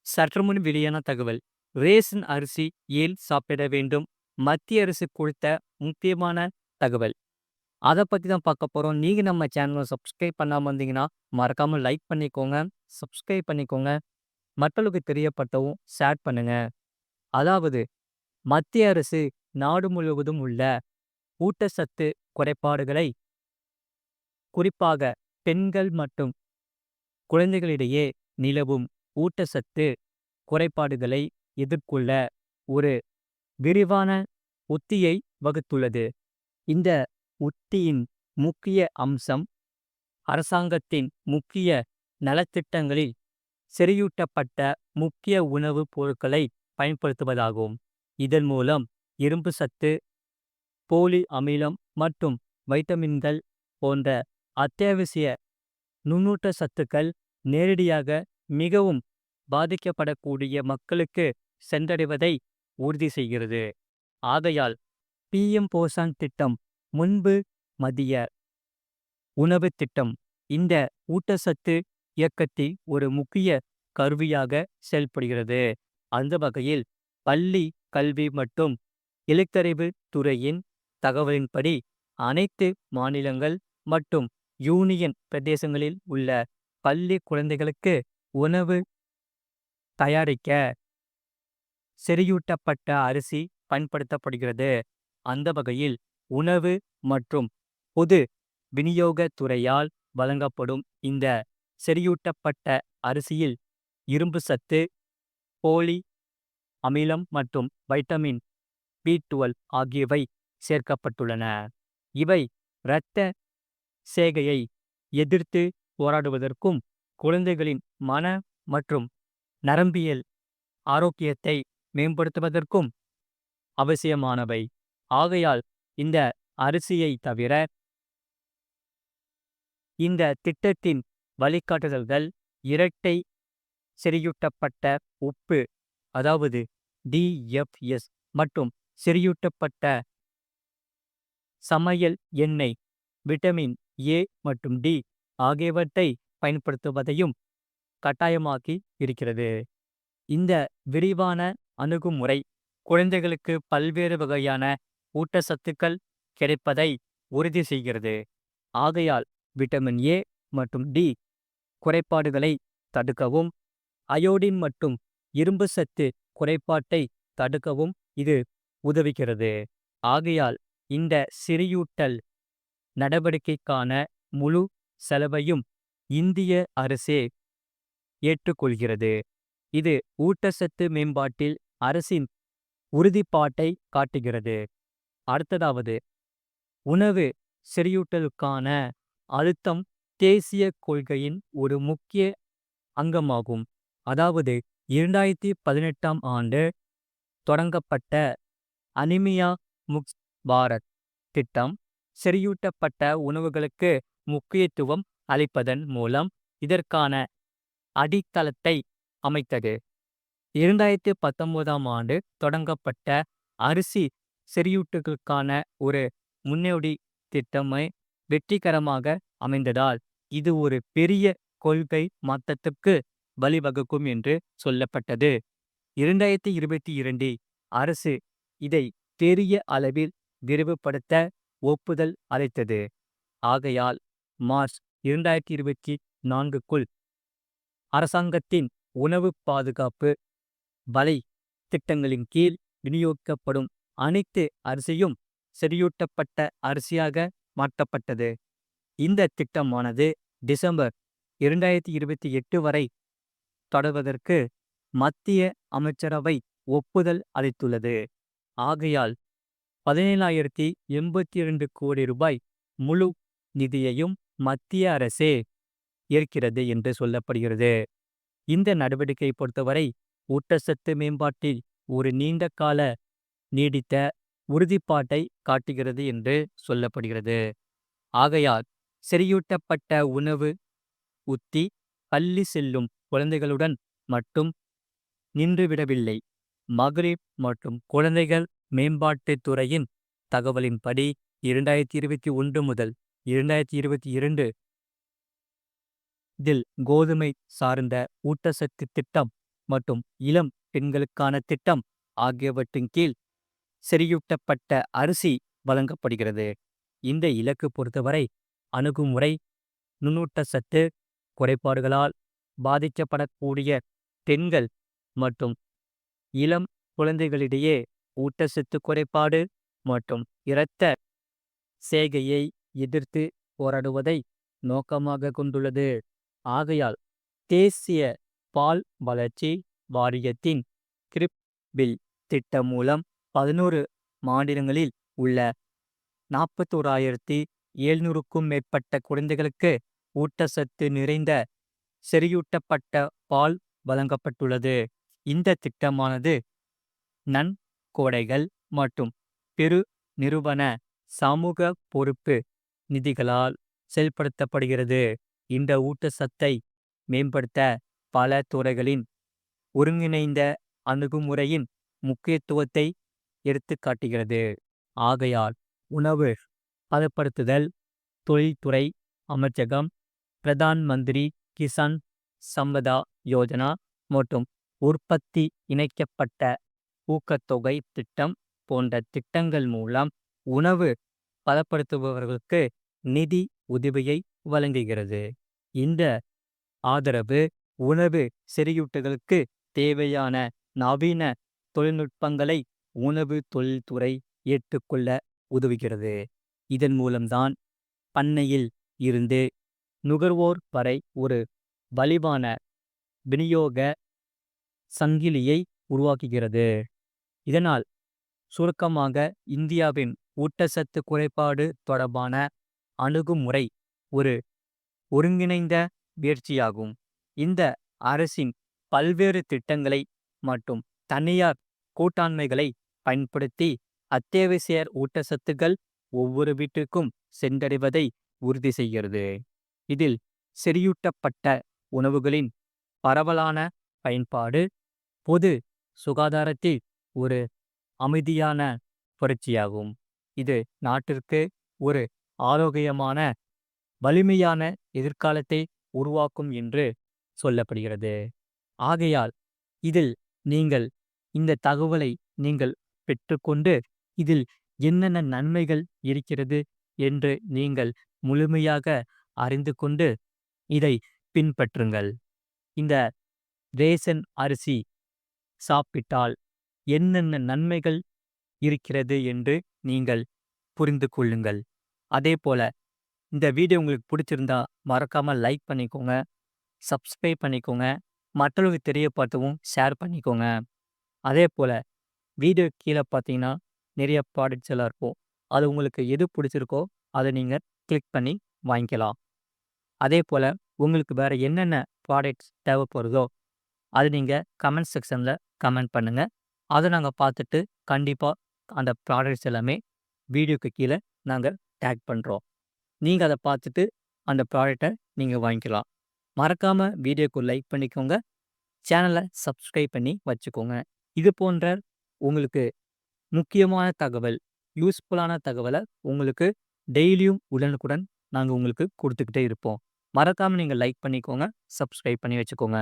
சற்றுமுன் வெளியான தகவல். ரேஷன் அரிசி ஏன் சாப்பிட வேண்டும்? மத்திய அரசு கொடுத்த முக்கியமான தகவல். அத பத்தி தான் பார்க்க போறோம். நீங்க நம்ம சேனல சப்ஸ்கிரைப் பண்ணாம இருந்தீங்கன்னா, மறக்காம லைக் பண்ணிக்கோங்க, சப்ஸ்கிரைப் பண்ணிக்கோங்க. மக்களுக்கு தெரியப்படுத்தவும் ஷேர் பண்ணுங்க. அதாவது மத்திய அரசு நாடு முழுவதும் உள்ள ஊட்டச்சத்து குறைபாடுகளை, குறிப்பாக பெண்கள் மற்றும் குழந்தைகளிடையே நிலவும் ஊட்டச்சத்து குறைபாடுகளை எதிர்கொள்ள ஒரு விரிவான உத்தியை வகுத்துள்ளது. இந்த உத்தியின் முக்கிய அம்சம் அரசாங்கத்தின் முக்கிய நலத்திட்டங்களில் செறிவூட்டப்பட்ட முக்கிய உணவுப் பொருட்களை பயன்படுத்துவதாகும். இதன் மூலம் இரும்பு சத்து, போலி அமிலம் மற்றும் வைட்டமின்கள் போன்ற அத்தியாவசிய நுண்ணூட்ட சத்துக்கள் நேரடியாக மிகவும் பாதிக்கப்படக்கூடிய மக்களுக்கு சென்றடைவதை உறுதி செய்கிறது. ஆகையால் பிஎம் போஷான் திட்டம், முன்பு மதிய உணவு திட்டம், இந்த ஊட்டச்சத்து இயக்கத்தில் ஒரு முக்கிய கருவியாக செயல்படுகிறது. அந்த வகையில் பள்ளி கல்வி மற்றும் இலக்கறிவு துறையின் தகவலின்படி அனைத்து மாநிலங்கள் மற்றும் யூனியன் பிரதேசங்களில் உள்ள பள்ளி குழந்தைகளுக்கு உணவு தயாரிக்க செறிவூட்டப்பட்ட அரிசி பயன்படுத்தப்படுகிறது. அந்த வகையில் உணவு மற்றும் பொது விநியோக துறையால் வழங்கப்படும் இந்த செறிவூட்டப்பட்ட அரிசியில் இரும்பு சத்து, போலி அமிலம் மற்றும் வைட்டமின் B12 ஆகியவை சேர்க்கப்பட்டுள்ளன. இவை இரத்த சேகையை எதிர்த்து போராடுவதற்கும் குழந்தைகளின் மன மற்றும் நரம்பியல் ஆரோக்கியத்தை மேம்படுத்துவதற்கும் அவசியமானவை. ஆகையால் இந்த அரிசியை தவிர இந்த திட்டத்தின் வழிகாட்டுதல்கள் இரட்டை செறிவூட்டப்பட்ட உப்பு, அதாவது DFS, மற்றும் செறிவூட்டப்பட்ட சமையல் எண்ணெய், விட்டமின் A மற்றும் D ஆகியவற்றை பயன்படுத்துவதையும் கட்டாயமாக்கி இருக்கிறது. இந்த விரிவான அணுகுமுறை குழந்தைகளுக்கு பல்வேறு வகையான ஊட்டச்சத்துக்கள் கிடைப்பதை உறுதி செய்கிறது. ஆகையால் விட்டமின் A மற்றும் D குறைபாடுகளை தடுக்கவும், அயோடின் மற்றும் இரும்பு சத்து குறைபாட்டை தடுக்கவும் இது உதவுகிறது. ஆகையால் இந்த செறிவூட்டல் நடவடிக்கைக்கான முழு செலவையும் இந்திய அரசே ஏற்றுக்கொள்கிறது. இது ஊட்டச்சத்து மேம்பாட்டில் அரசின் உறுதிப்பாட்டை காட்டுகிறது. அடுத்ததாவது, உணவு செறிவூட்டலுக்கான அழுத்தம் தேசிய கொள்கையின் ஒரு முக்கிய அங்கமாகும். அதாவது 2018ஆம் ஆண்டு தொடங்கப்பட்ட அனிமியா முக்த் பாரத் திட்டம் செறிவூட்டப்பட்ட உணவுகளுக்கு முக்கியத்துவம் அளிப்பதன் மூலம் இதற்கான அடித்தளத்தை அமைத்தது. 2019ஆம் ஆண்டு தொடங்கப்பட்ட அரிசி செறிவூட்டலுக்கான ஒரு முன்னோடி திட்டமே வெற்றிகரமாக அமைந்ததால் இது ஒரு பெரிய கொள்கை மாற்றத்துக்கு வழிவகுக்கும் என்று சொல்லப்பட்டது. 2022 அரசு இதை பெரிய அளவில் விரிவுபடுத்த ஒப்புதல் அளித்தது. ஆகையால் மார்ச் 2024க்குள் அரசாங்கத்தின் உணவு பாதுகாப்பு வலை திட்டங்களின் கீழ் விநியோகிக்கப்படும் அனைத்து அரிசியும் செறிவூட்டப்பட்ட அரிசியாக மாற்றப்பட்டது. இந்த திட்டமானது டிசம்பர் 2028 வரை தொடர்வதற்கு மத்திய அமைச்சரவை ஒப்புதல் அளித்துள்ளது. ஆகையால் 17,082 கோடி ரூபாய் முழு நிதியையும் மத்திய அரசே ஏற்கிறது என்று சொல்லப்படுகிறது. இந்த நடவடிக்கையை பொறுத்தவரை ஊட்டச்சத்து மேம்பாட்டில் ஒரு நீண்ட கால நீடித்த உறுதிப்பாட்டை காட்டுகிறது என்று சொல்லப்படுகிறது. ஆகையால் செறிவூட்டப்பட்ட உணவு உத்தி பள்ளி செல்லும் குழந்தைகளுடன் மட்டும் நின்றுவிடவில்லை. மகளிர் மற்றும் குழந்தைகள் மேம்பாட்டுத் துறையின் தகவலின்படி 2021 முதல் 2022 இதில் கோதுமை சார்ந்த ஊட்டச்சத்து திட்டம் மற்றும் இளம் பெண்களுக்கான திட்டம் ஆகியவற்றின் கீழ் செறியூட்டப்பட்ட அரிசி வழங்கப்படுகிறது. இந்த இலக்கு பொறுத்தவரை அணுகுமுறை நுண்ணூட்டச்சத்து குறைபாடுகளால் பாதிக்கப்படக்கூடிய பெண்கள் மற்றும் இளம் குழந்தைகளிடையே ஊட்டச்சத்து குறைபாடு மற்றும் இரத்த சேகையை எதிர்த்து போராடுவதை நோக்கமாக கொண்டுள்ளது. ஆகையால் தேசிய பால் வளர்ச்சி வாரியத்தின் கிரிப் பில் திட்டம் மூலம் 11 மாநிலங்களில் உள்ள 41,700க்கும் மேற்பட்ட குழந்தைகளுக்கு ஊட்டச்சத்து நிறைந்த செறியூட்டப்பட்ட பால் வழங்கப்பட்டுள்ளது. இந்த திட்டமானது நன்கொடைகள் மற்றும் பெரு நிறுவன சமூக பொறுப்பு நிதிகளால் செயல்படுத்தப்படுகிறது. இந்த ஊட்டச்சத்தை மேம்படுத்த பல துறைகளின் ஒருங்கிணைந்த அணுகுமுறையின் முக்கியத்துவத்தை எடுத்துக்காட்டுகிறது. ஆகையால் உணவு பதப்படுத்துதல் தொழில்துறை அமைச்சகம், பிரதான் மந்திரி கிசான் சம்பதா யோஜனா மற்றும் உற்பத்தி இணைக்கப்பட்ட ஊக்கத்தொகை திட்டம் போன்ற திட்டங்கள் மூலம் உணவு பதப்படுத்துபவர்களுக்கு நிதி உதவியை வழங்குகிறது. இந்த ஆதரவு உணவு செறியூட்டுதலுக்கு தேவையான நவீன தொழில்நுட்பங்களை உணவு தொழில்துறை ஏற்றுக்கொள்ள உதவுகிறது. இதன் மூலம்தான் பண்ணையில் இருந்து நுகர்வோர் வரை ஒரு வலிவான விநியோக சங்கிலியை உருவாக்குகிறது. இதனால் சுருக்கமாக இந்தியாவின் ஊட்டச்சத்து குறைபாடு தொடர்பான அணுகுமுறை ஒரு ஒருங்கிணைந்த முயற்சியாகும். இந்த அரசின் பல்வேறு திட்டங்களை மற்றும் தனியார் கூட்டாண்மைகளை பயன்படுத்தி அத்தியாவசிய ஊட்டச்சத்துக்கள் ஒவ்வொரு வீட்டிற்கும் சென்றடைவதை உறுதி செய்கிறது. இதில் செறியூட்டப்பட்ட உணவுகளின் பரவலான பயன்பாடு பொது சுகாதாரத்தில் ஒரு அமைதியான புரட்சியாகும். இது நாட்டிற்கு ஒரு ஆரோக்கியமான வலிமையான எதிர்காலத்தை உருவாக்கும் என்று சொல்லப்படுகிறது. ஆகையால் இதில் நீங்கள் இந்த தகவலை நீங்கள் பெற்றுக்கொண்டு இதில் என்னென்ன நன்மைகள் இருக்கிறது என்று நீங்கள் முழுமையாக அறிந்து கொண்டு இதை பின்பற்றுங்கள். இந்த ரேஷன் அரிசி சாப்பிட்டால் என்னென்ன நன்மைகள் இருக்கிறது என்று நீங்கள் புரிந்து கொள்ளுங்கள். அதே போல இந்த வீடியோ உங்களுக்கு பிடிச்சிருந்தா மறக்காம லைக் பண்ணிக்கோங்க, சப்ஸ்கிரைப் பண்ணிக்கோங்க, மற்றவங்களுக்கு தெரியப்படுத்தவும் ஷேர் பண்ணிக்கோங்க. அதே போல வீடியோ கீழே பார்த்தீங்கன்னா நிறைய ப்ராடக்ட்ஸ் எல்லாம் இருக்கும். அது உங்களுக்கு எது பிடிச்சிருக்கோ அதை நீங்கள் கிளிக் பண்ணி வாங்கிக்கலாம். அதே போல் உங்களுக்கு வேறு என்னென்ன ப்ராடக்ட்ஸ் தேவைப்படுதோ அது நீங்கள் கமெண்ட் செக்ஷனில் கமெண்ட் பண்ணுங்கள். அதை நாங்கள் பார்த்துட்டு கண்டிப்பாக அந்த ப்ராடக்ட்ஸ் எல்லாமே வீடியோக்கு கீழே நாங்கள் டேக் பண்ணுறோம். நீங்கள் அதை பார்த்துட்டு அந்த ப்ராடக்டை நீங்கள் வாங்கிக்கலாம். மறக்காமல் வீடியோக்கு லைக் பண்ணிக்கோங்க, சேனலை சப்ஸ்கிரைப் பண்ணி வச்சுக்கோங்க. இது போன்ற உங்களுக்கு முக்கியமான தகவல், யூஸ்ஃபுல்லான தகவலை உங்களுக்கு டெய்லியும் உடனுக்குடன் நாங்கள் உங்களுக்கு கொடுத்துக்கிட்டே இருப்போம். மறக்காமல் நீங்கள் லைக் பண்ணிக்கோங்க, சப்ஸ்கிரைப் பண்ணி வச்சுக்கோங்க.